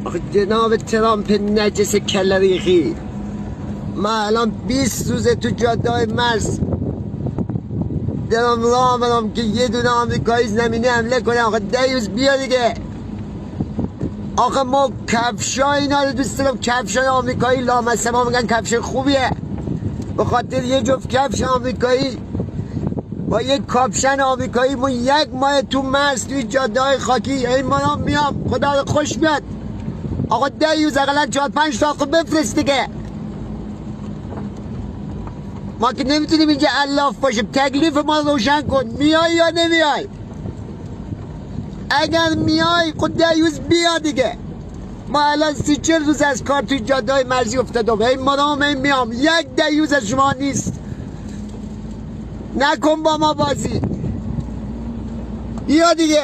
آخه جناب ترامپ نجس کلریخی، من الان 20 روزه تو جاده های مرز دارم راه آمدم که یه دونه آمریکایی زمینی حمله کنه. آخه دیوز بیا دیگه. آخه ما کفشای اینا رو دوست دارم، کفشای آمریکایی لامصب، ما میگن کفش خوبیه، به خاطر یه جفت کفش آمریکایی با یک کاپشن آمریکایی ما 1 ماه تو مرز توی جاده های خاکی این ما میام، خدا رو خوش بیاد. آقا دیوز اقلا 4-5 تا خود بفرست دیگه. ما که نمیتونیم اینجا الاف باشیم، تکلیف ما روشن کن، میای یا نمیای؟ اگر میای خود دیوز بیا دیگه. ما الان 30-40 روز از کار توی جاده های مرزی افتادم، این مادام این میام، 1 دیوز از شما نیست. نکن با ما بازی، بیا دیگه.